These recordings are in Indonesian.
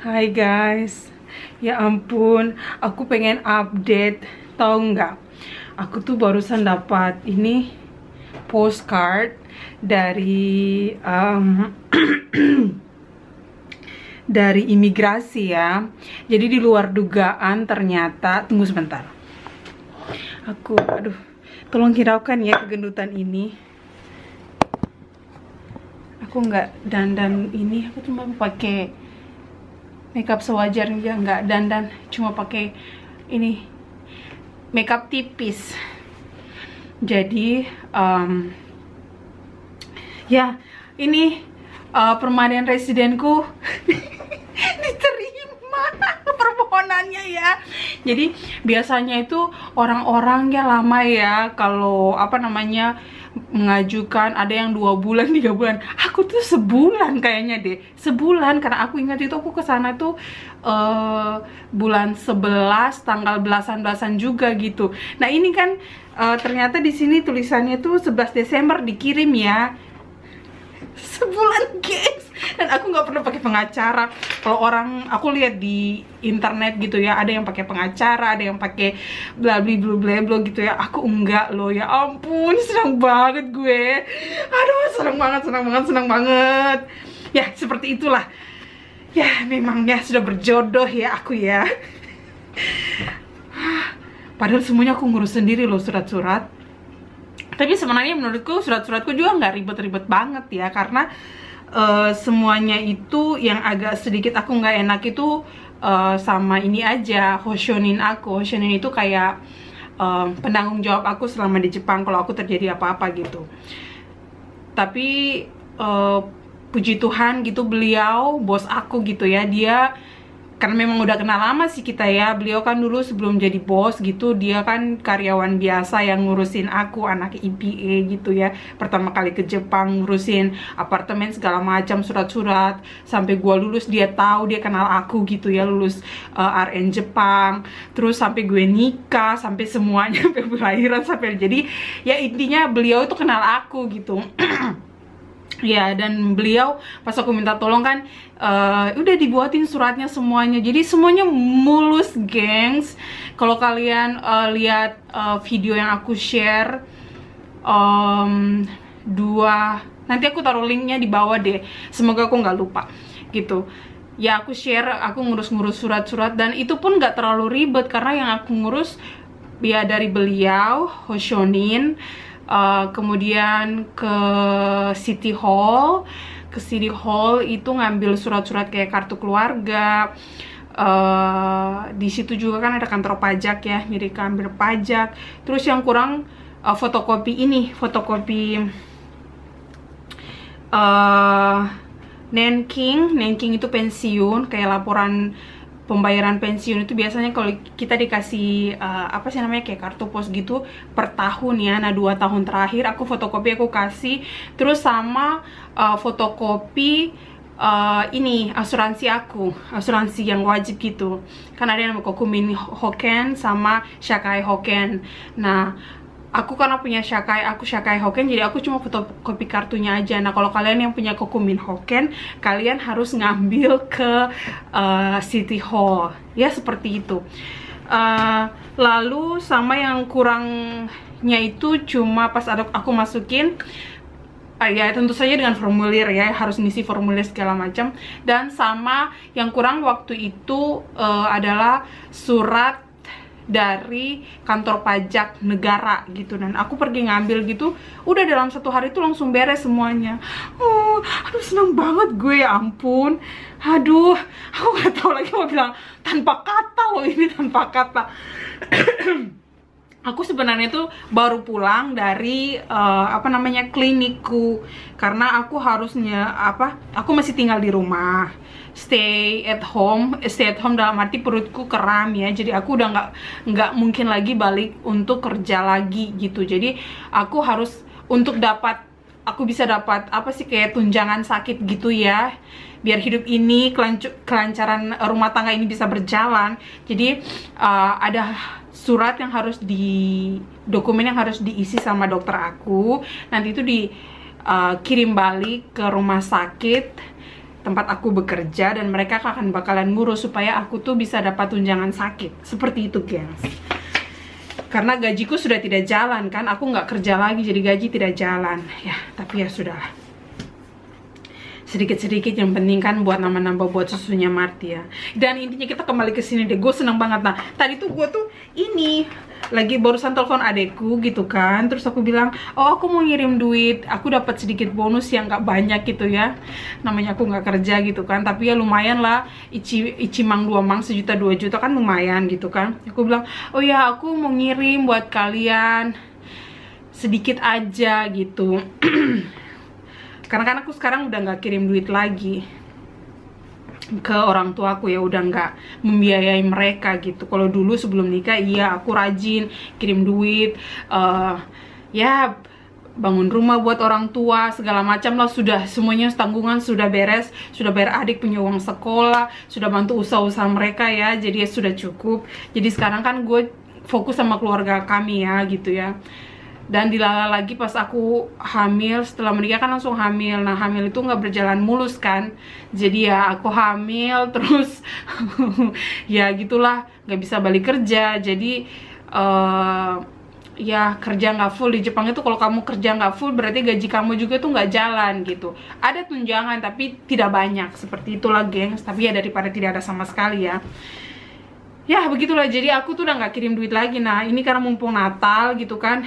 Hai guys, ya ampun, aku pengen update, tahu nggak? Aku tuh barusan dapat ini postcard dari dari imigrasi ya. Jadi di luar dugaan ternyata, tunggu sebentar. Aduh, tolong hiraukan ya kegendutan ini. Aku nggak dandan ini, aku cuma pakai makeup sewajarnya, nggak dandan, cuma pakai ini makeup tipis. Jadi ya ini permanent residenku diterima permohonannya ya. Jadi biasanya itu orang-orang ya lama ya kalau mengajukan, ada yang 2 bulan 3 bulan. Aku tuh sebulan kayaknya deh, sebulan, karena aku ingat itu aku kesana tuh bulan 11 tanggal belasan juga gitu. Nah ini kan ternyata di sini tulisannya tuh 11 Desember dikirim ya. Sebulan guys, dan aku nggak pernah pakai pengacara. Kalau orang aku lihat di internet gitu ya, ada yang pakai pengacara, ada yang pakai bla bla gitu ya. Aku enggak loh, ya ampun, senang banget gue. Aduh, senang banget. Ya seperti itulah. Ya memang ya sudah berjodoh ya aku ya. Padahal semuanya aku ngurus sendiri loh, surat-surat. Tapi sebenarnya menurutku surat-suratku juga nggak ribet-ribet banget ya, karena semuanya itu yang agak sedikit aku nggak enak itu sama ini aja, Hoshonin aku. Hoshonin itu kayak penanggung jawab aku selama di Jepang kalau aku terjadi apa-apa gitu. Tapi puji Tuhan gitu, beliau bos aku gitu ya, dia karena memang udah kenal lama sih kita ya. Beliau kan dulu sebelum jadi bos gitu, dia kan karyawan biasa yang ngurusin aku, anak IPA gitu ya. Pertama kali ke Jepang ngurusin apartemen segala macam, surat-surat, sampai gua lulus dia tahu, dia kenal aku gitu ya, lulus RN Jepang. Terus sampai gue nikah, sampai semuanya, sampai lahiran, sampai jadi ya intinya beliau itu kenal aku gitu. Ya, dan beliau pas aku minta tolong kan udah dibuatin suratnya semuanya, jadi semuanya mulus gengs. Kalau kalian lihat video yang aku share nanti aku taruh linknya di bawah deh, semoga aku nggak lupa gitu ya. Aku share, aku ngurus surat-surat, dan itu pun nggak terlalu ribet karena yang aku ngurus ya dari beliau, Hoshonin. Kemudian ke City Hall. Ke City Hall itu ngambil surat-surat kayak kartu keluarga. Di situ juga kan ada kantor pajak ya, milik ambil pajak. Terus yang kurang fotokopi Nenking itu pensiun, kayak laporan pembayaran pensiun itu biasanya kalau kita dikasih kayak kartu pos gitu per tahun ya. Nah 2 tahun terakhir aku fotokopi, aku kasih. Terus sama fotokopi ini asuransi yang wajib gitu kan, ada yang Kokumin Hoken sama Shakai Hoken. Nah aku karena punya Shakai Hoken, jadi aku cuma fotokopi kartunya aja. Nah kalau kalian yang punya Kokumin Hoken, kalian harus ngambil ke City Hall ya, seperti itu. Lalu sama yang kurangnya itu cuma pas aku masukin ya tentu saja dengan formulir ya, harus ngisi formulir segala macam. Dan sama yang kurang waktu itu adalah surat dari kantor pajak negara gitu, dan aku pergi ngambil gitu, udah dalam 1 hari itu langsung beres semuanya. Aduh senang banget gue, ya ampun. Aduh, aku nggak tahu lagi mau bilang, tanpa kata loh ini, tanpa kata. Aku sebenarnya tuh baru pulang dari klinikku, karena aku aku masih tinggal di rumah, stay at home dalam arti perutku kram ya, jadi aku udah nggak mungkin lagi balik untuk kerja lagi gitu. Jadi aku harus aku bisa dapat kayak tunjangan sakit gitu ya, biar hidup ini kelancaran rumah tangga ini bisa berjalan. Jadi ada surat yang dokumen yang harus diisi sama dokter aku. Nanti itu dikirim balik ke rumah sakit tempat aku bekerja, dan mereka akan bakalan ngurus supaya aku tuh bisa dapat tunjangan sakit. Seperti itu, gengs. Karena gajiku sudah tidak jalan kan, aku nggak kerja lagi, jadi gaji tidak jalan. Ya, tapi ya sudahlah. Sedikit-sedikit yang penting kan buat nambah-nambah buat susunya Marty ya. Dan intinya kita kembali ke sini deh. Gue seneng banget. Nah, tadi tuh gue tuh ini lagi barusan telepon adekku gitu kan, terus aku bilang, oh aku mau ngirim duit, aku dapat sedikit bonus yang nggak banyak gitu ya, namanya aku nggak kerja gitu kan, tapi ya lumayan lah, ici mang dua mang, 1 juta 2 juta kan lumayan gitu kan. Aku bilang, oh ya aku mau ngirim buat kalian sedikit aja gitu. Karena kan aku sekarang udah nggak kirim duit lagi ke orang tuaku ya, udah nggak membiayai mereka gitu. Kalau dulu sebelum nikah iya aku rajin kirim duit, ya bangun rumah buat orang tua segala macam lah, sudah semuanya tanggungan sudah beres, sudah bayar adik punya uang sekolah, sudah bantu usaha-usaha mereka ya, jadi ya sudah cukup. Jadi sekarang kan gue fokus sama keluarga kami ya gitu ya. Dan dilala lagi pas aku hamil, setelah menikah kan langsung hamil. Nah hamil itu nggak berjalan mulus kan, jadi ya aku hamil terus ya gitulah, nggak bisa balik kerja. Jadi ya kerja nggak full di Jepang itu, kalau kamu kerja nggak full berarti gaji kamu juga tuh nggak jalan gitu. Ada tunjangan tapi tidak banyak, seperti itulah gengs. Tapi ya daripada tidak ada sama sekali ya. Ya begitulah, jadi aku tuh udah nggak kirim duit lagi. Nah ini karena mumpung Natal gitu kan,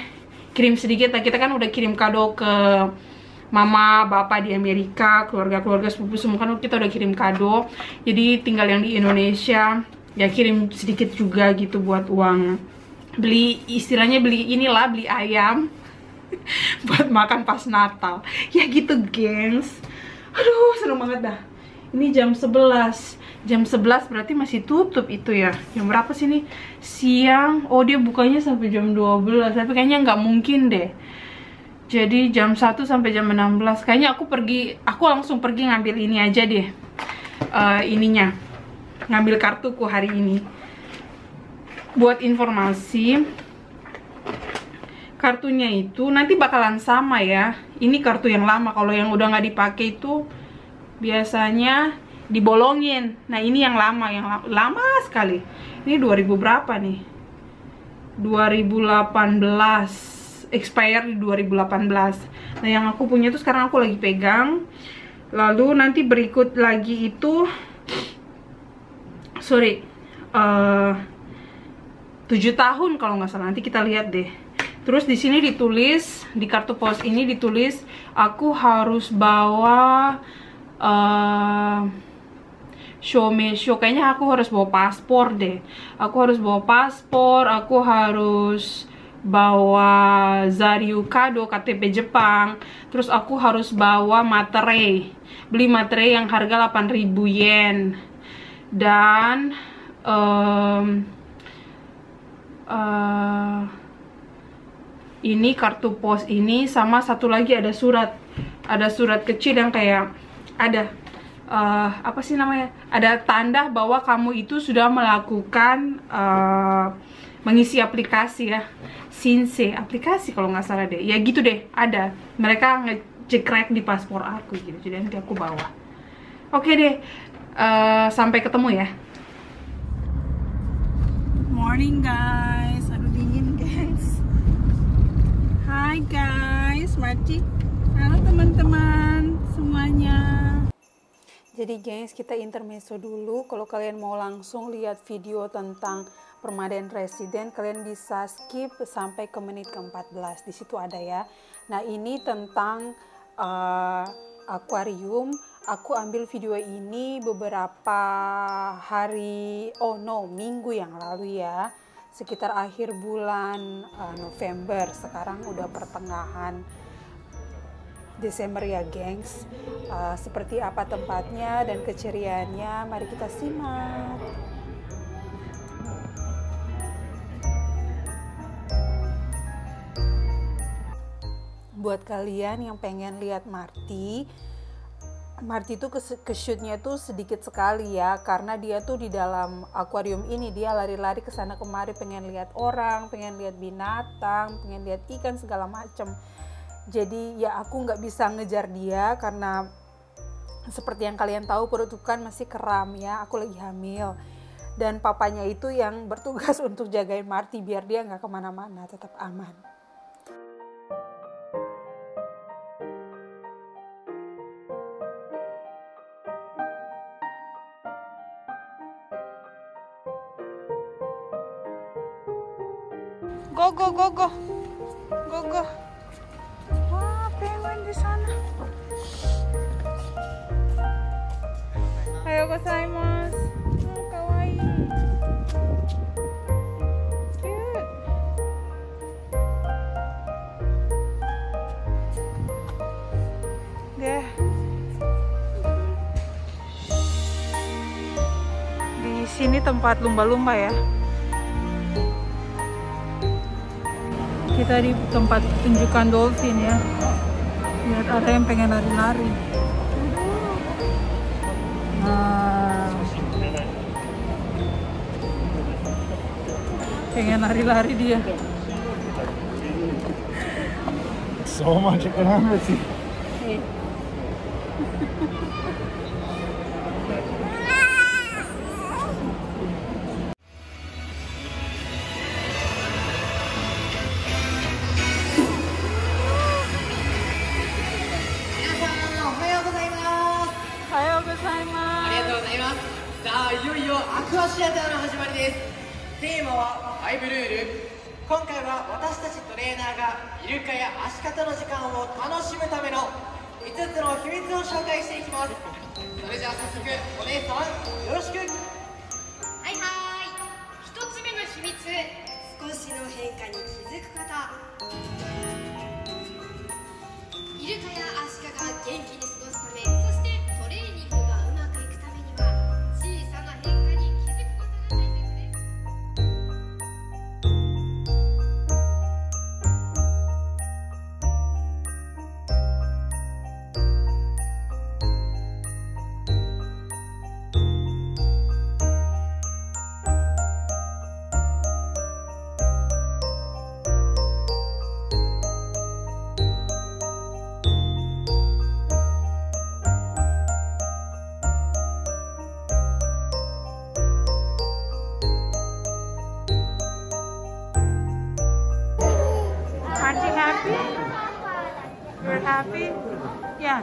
kirim sedikit lah. Kita kan udah kirim kado ke mama, bapak di Amerika, keluarga-keluarga sepupu semua kan kita udah kirim kado. Jadi tinggal yang di Indonesia ya kirim sedikit juga gitu buat uang beli, istilahnya beli inilah, beli ayam buat makan pas Natal. Ya gitu gengs. Aduh seneng banget dah. Ini jam 11. Jam 11 berarti masih tutup itu ya. Jam berapa sih nih? Siang. Oh dia bukanya sampai jam 12. Tapi kayaknya nggak mungkin deh. Jadi jam 1 sampai jam 16. Kayaknya aku langsung pergi ngambil ini aja deh. Ininya. Ngambil kartuku hari ini. Buat informasi, kartunya itu nanti bakalan sama ya. Ini kartu yang lama. Kalau yang udah nggak dipakai itu biasanya dibolongin. Nah ini yang lama, lama sekali. Ini 2000 berapa nih? 2018, expire di 2018. Nah yang aku punya itu sekarang aku lagi pegang. Lalu nanti berikut lagi itu 7 tahun kalau nggak salah, nanti kita lihat deh. Terus di sini ditulis, di kartu pos ini ditulis aku harus bawa show, kayaknya aku harus bawa paspor deh. Aku harus bawa paspor, aku harus bawa Zaryu kado KTP Jepang. Terus aku harus bawa materai, beli materai yang harga 8.000 yen. Dan ini kartu pos ini, sama satu lagi ada surat kecil yang kayak ada apa sih namanya, ada tanda bahwa kamu itu sudah melakukan mengisi aplikasi ya, Shinsei aplikasi kalau nggak salah deh ya gitu deh. Ada, mereka ngecekrek di paspor aku gitu, jadi nanti aku bawa. Oke deh, sampai ketemu ya. Morning guys, aduh dingin guys. Hai guys, Marty. Halo teman-teman semuanya. Jadi gengs, kita intermezzo dulu. Kalau kalian mau langsung lihat video tentang permadaan residen, kalian bisa skip sampai ke menit ke-14. Di situ ada ya. Nah, ini tentang akuarium. Aku ambil video ini beberapa hari, minggu yang lalu ya. Sekitar akhir bulan November. Sekarang udah pertengahan Desember ya gengs. Seperti apa tempatnya dan keceriaannya, mari kita simak. Buat kalian yang pengen lihat Marty itu ke shootnya tuh sedikit sekali ya, karena dia tuh di dalam akuarium ini dia lari-lari ke sana kemari, pengen lihat orang, pengen lihat binatang, pengen lihat ikan segala macem. Jadi ya aku nggak bisa ngejar dia karena Seperti yang kalian tahu, perutku kan masih kram ya, aku lagi hamil. Dan papanya itu yang bertugas untuk jagain Marty biar dia nggak kemana-mana, tetap aman. Go go go go go go. Wah, penguin di sana. Ayo gozaimasu. Kawaii. Cute. Deh. Di sini tempat lumba-lumba ya. Kita di tempat tunjukan dolphin ya. Lihat ada yang pengen lari-lari. Nah, pengen lari-lari dia. So much sih. Happy? Yeah.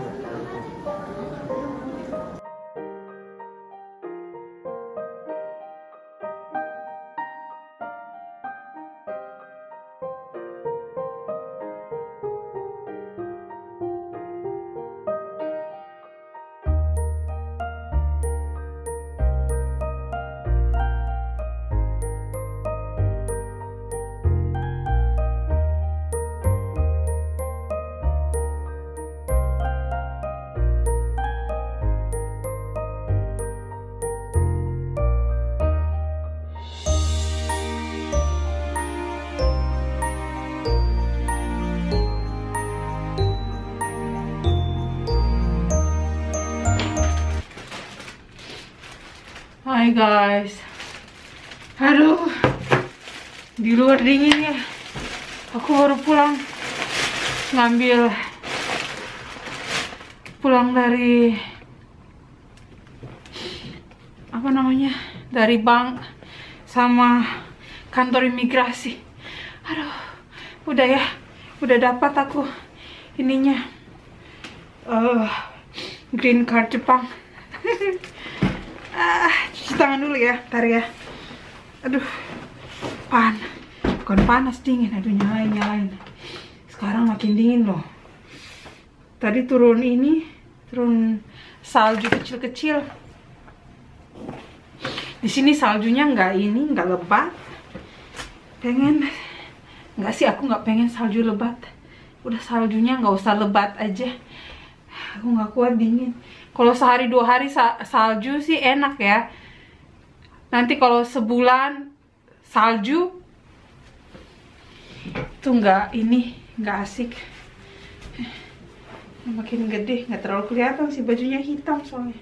Hai guys, aduh, di luar dingin ya. Aku baru pulang dari apa namanya, dari bank sama kantor imigrasi. Aduh, udah dapat aku ininya, green card Jepang. Cuci tangan dulu ya, ntar ya. Aduh, bukan panas, dingin. Aduh, nyalain. Sekarang makin dingin loh. Tadi turun salju kecil-kecil. Di sini saljunya nggak lebat. Aku nggak pengen salju lebat. Udah saljunya nggak usah lebat aja. Aku nggak kuat dingin. Kalau sehari 2 hari salju sih enak ya. Nanti kalau sebulan salju tuh nggak asik. Makin gede, nggak terlalu kelihatan sih, bajunya hitam soalnya.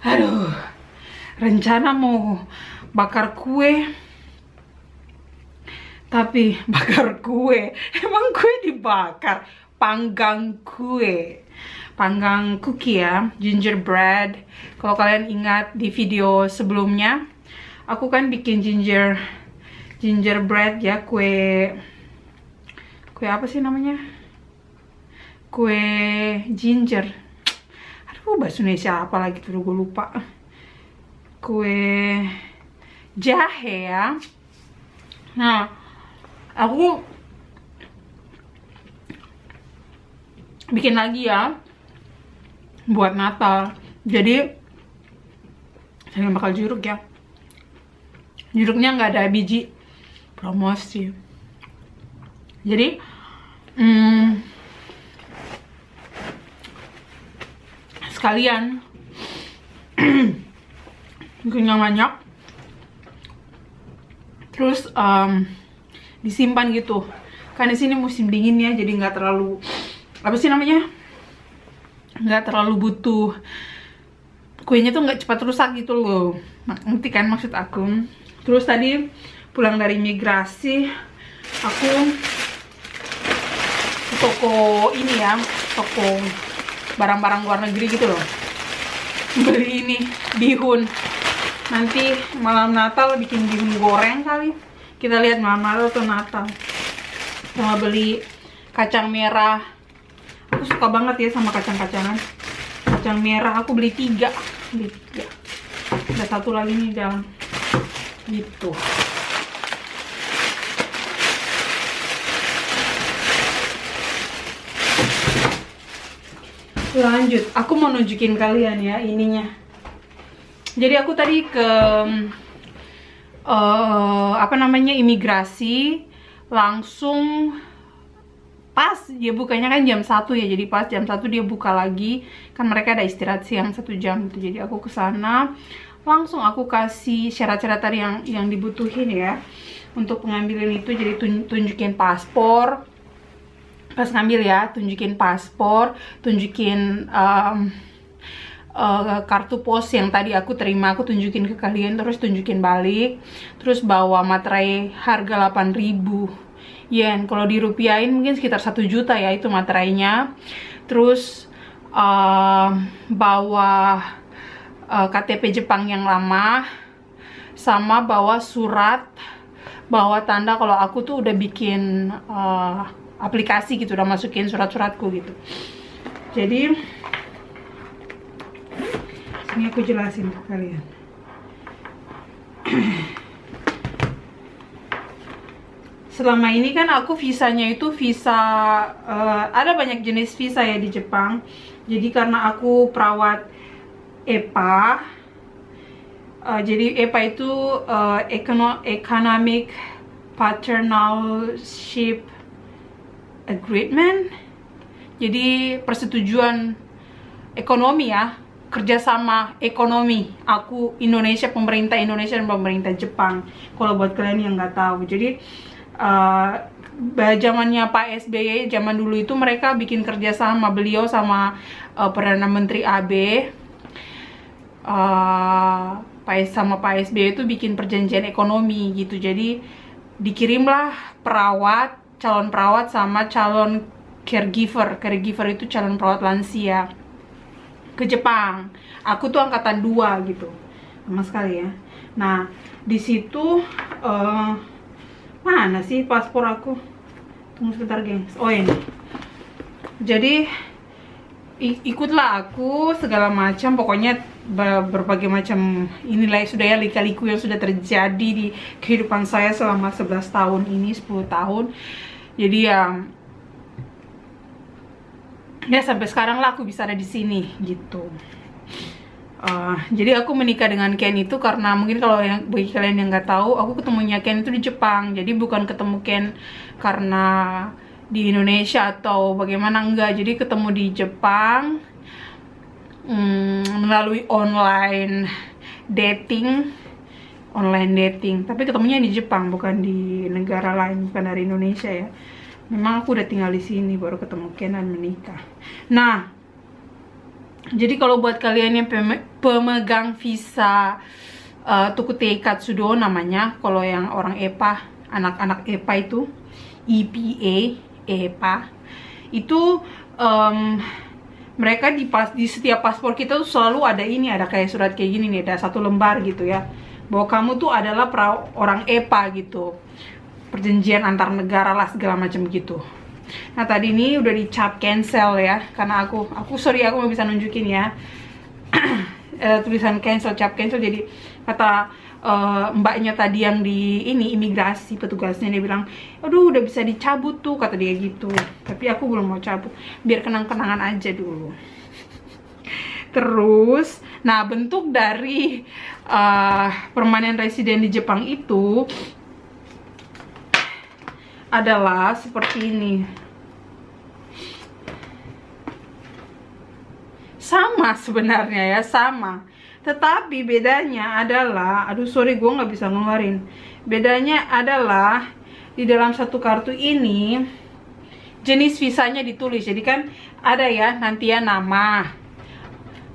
Aduh, rencana mau bakar kue. Tapi bakar kue, emang kue dibakar? Panggang kue, panggang cookie ya, gingerbread. Kalau kalian ingat di video sebelumnya, aku kan bikin gingerbread ya, kue apa sih namanya? Kue ginger. Aduh, bahasa Indonesia apa lagi tuh, gue lupa. Kue jahe ya. Nah, aku bikin lagi ya buat Natal. Jadi saya bakal jeruk ya. Jeruknya nggak ada biji, promosi. Jadi sekalian bikin yang banyak, terus disimpan gitu. Kan di sini musim dingin ya, jadi nggak terlalu, apa sih namanya, nggak terlalu butuh, kuenya tuh nggak cepat rusak gitu loh. Ngerti kan maksud aku? Terus tadi pulang dari migrasi, aku ke toko ini ya, toko barang-barang luar negeri gitu loh, beli ini bihun. Nanti malam Natal bikin bihun goreng kali. Kita lihat malam Natal atau Natal. Sama beli kacang merah. Aku suka banget ya sama kacang-kacangan. Kacang merah aku beli 3. Ada satu lagi nih dalam. Gitu. Lanjut, aku mau nunjukin kalian ya ininya. Jadi aku tadi ke apa namanya, imigrasi, langsung pas dia bukanya kan jam 1 ya, jadi pas jam 1 dia buka lagi, kan mereka ada istirahat siang 1 jam gitu. Jadi aku ke sana, langsung aku kasih syarat-syarat tadi yang dibutuhin ya untuk pengambilan itu. Jadi tunjukin paspor pas ngambil ya, tunjukin paspor, tunjukin kartu pos yang tadi aku terima, aku tunjukin ke kalian, terus tunjukin balik, terus bawa materai harga 8.000 yen. Kalau dirupiahin mungkin sekitar 1 juta ya itu materainya. Terus bawa KTP Jepang yang lama, sama bawa surat, bawa tanda kalau aku tuh udah bikin aplikasi gitu, udah masukin surat-suratku gitu. Jadi ini aku jelasin ke kalian. Selama ini kan aku visanya itu visa, ada banyak jenis visa ya di Jepang. Jadi karena aku perawat EPA, jadi EPA itu Economic Partnership Agreement. Jadi persetujuan ekonomi ya, kerjasama ekonomi aku Indonesia, pemerintah Indonesia dan pemerintah Jepang. Kalau buat kalian yang nggak tahu, jadi zamannya Pak SBY zaman dulu itu mereka bikin kerjasama, beliau sama Perdana Menteri Abe, sama Pak SBY itu bikin perjanjian ekonomi gitu. Jadi dikirimlah perawat, calon perawat sama calon caregiver itu calon perawat lansia ke Jepang. Aku tuh angkatan 2 gitu, sama sekali ya. Nah di situ mana sih paspor aku? Tunggu sebentar gengs. Oh ini. Jadi ikutlah aku segala macam, pokoknya berbagai macam inilah sudah ya, lika-liku yang sudah terjadi di kehidupan saya selama 11 tahun ini, 10 tahun. Jadi ya sampai sekarang lah aku bisa ada di sini gitu. Jadi aku menikah dengan Ken itu karena mungkin kalau bagi kalian yang nggak tahu, aku ketemunya Ken itu di Jepang. Jadi bukan ketemu Ken karena di Indonesia atau bagaimana, enggak. Jadi ketemu di Jepang melalui online dating. Tapi ketemunya di Jepang, bukan di negara lain, bukan dari Indonesia ya. Memang aku udah tinggal di sini baru ketemu Ken dan menikah. Nah, jadi kalau buat kalian yang pemegang visa Tokutei Katsudo namanya, kalau yang orang EPA, anak-anak EPA itu EPA itu, mereka di setiap paspor kita tuh selalu ada ini, ada kayak surat kayak gini nih, ada 1 lembar gitu ya, bahwa kamu tuh adalah orang EPA gitu, perjanjian antar negara lah segala macam gitu. Nah tadi ini udah dicap cancel ya, karena aku sorry aku nggak bisa nunjukin ya. Tulisan cancel, cap cancel. Jadi kata mbaknya tadi yang di ini imigrasi, petugasnya, dia bilang aduh udah bisa dicabut tuh, kata dia gitu. Tapi aku belum mau cabut, biar kenang-kenangan aja dulu. Terus nah bentuk dari permanen resident di Jepang itu adalah seperti ini. Sama sebenarnya ya, sama. Tetapi bedanya adalah, aduh sorry gue nggak bisa ngeluarin. Bedanya adalah di dalam satu kartu ini jenis visanya ditulis. Jadi kan ada ya nanti ya nama.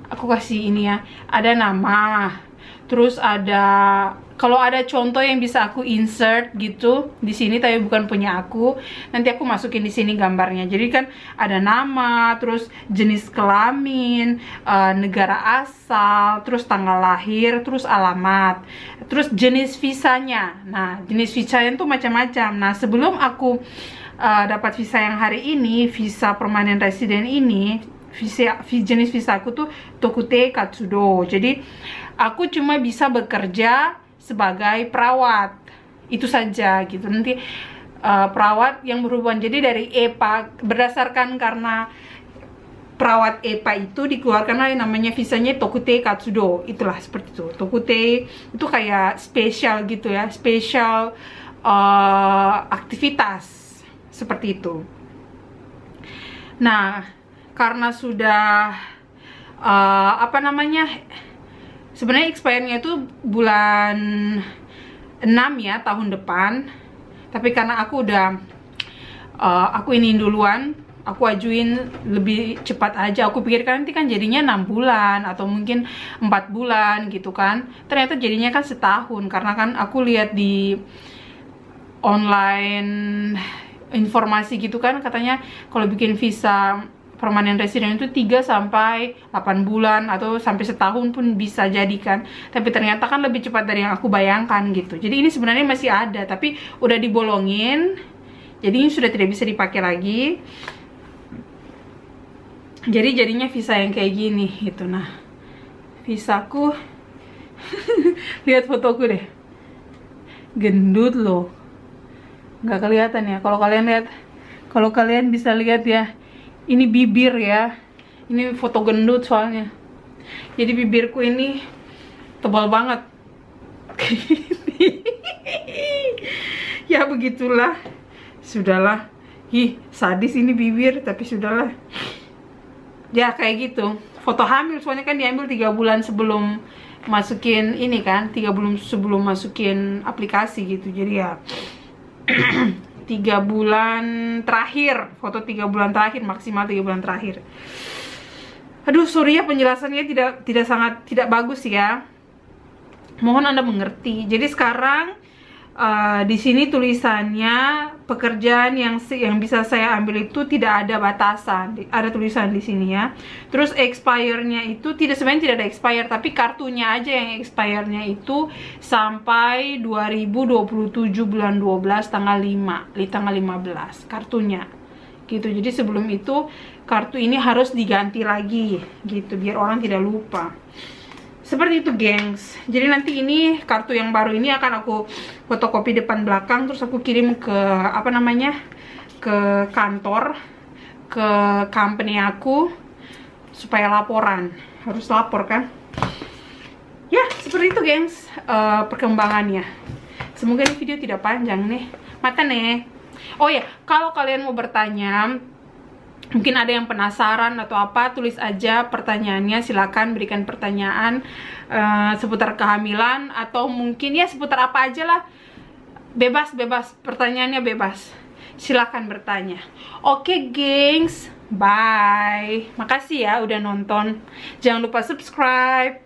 Aku kasih ini ya, ada nama. Terus ada, kalau ada contoh yang bisa aku insert gitu di sini tapi bukan punya aku, nanti aku masukin di sini gambarnya. Jadi kan ada nama, terus jenis kelamin, negara asal, terus tanggal lahir, terus alamat, terus jenis visanya. Nah, jenis visanya itu macam-macam. Nah, sebelum aku dapat visa yang hari ini, visa permanen resident ini, jenis visa aku tuh Tokutei Katsudo. Jadi aku cuma bisa bekerja sebagai perawat, itu saja gitu. Nanti perawat yang berhubungan, jadi dari EPA, berdasarkan karena perawat EPA itu dikeluarkan namanya visanya Tokutei Katsudo, itulah seperti itu. Tokutei itu kayak spesial gitu ya, spesial aktivitas seperti itu. Nah, karena sudah apa namanya, sebenarnya expire-nya itu bulan 6 ya, tahun depan. Tapi karena aku udah aku ini duluan, aku ajuin lebih cepat aja. Aku pikirkan nanti kan jadinya 6 bulan atau mungkin 4 bulan gitu kan. Ternyata jadinya kan setahun, karena kan aku lihat di online informasi gitu kan, katanya kalau bikin visa permanen resident itu 3-8 bulan atau sampai setahun pun bisa jadikan. Tapi ternyata kan lebih cepat dari yang aku bayangkan gitu. Jadi ini sebenarnya masih ada, tapi udah dibolongin. Jadi ini sudah tidak bisa dipakai lagi. Jadi jadinya visa yang kayak gini gitu. Nah, visaku lihat fotoku deh, gendut loh, nggak kelihatan ya. Kalau kalian lihat, kalau kalian bisa lihat ya, ini bibir ya, ini foto gendut soalnya. Jadi bibirku ini tebal banget. Ya begitulah, sudahlah. Ih, sadis ini bibir, tapi sudahlah. Ya kayak gitu. Foto hamil soalnya kan diambil 3 bulan sebelum masukin ini kan, 3 bulan sebelum masukin aplikasi gitu. Jadi ya 3 bulan terakhir, foto 3 bulan terakhir, maksimal 3 bulan terakhir. Aduh sorry ya, penjelasannya tidak bagus ya, mohon Anda mengerti. Jadi sekarang di sini tulisannya pekerjaan yang bisa saya ambil itu tidak ada batasan, ada tulisan di sini ya. Terus expire-nya itu sebenarnya tidak ada expire, tapi kartunya aja yang expire-nya itu sampai 2027 bulan 12 tanggal 5, di tanggal 15 kartunya gitu. Jadi sebelum itu kartu ini harus diganti lagi gitu, biar orang tidak lupa. Seperti itu gengs. Jadi nanti ini kartu yang baru ini akan aku fotokopi depan belakang, terus aku kirim ke apa namanya, ke kantor, ke company aku, supaya laporan, harus lapor kan. Ya seperti itu gengs perkembangannya. Semoga ini video tidak panjang nih, mata nih. Oh ya, kalau kalian mau bertanya, mungkin ada yang penasaran atau apa, tulis aja pertanyaannya. Silakan berikan pertanyaan seputar kehamilan, atau mungkin ya seputar apa aja lah. Bebas, pertanyaannya bebas. Silakan bertanya. Oke gengs, bye. Makasih ya udah nonton. Jangan lupa subscribe.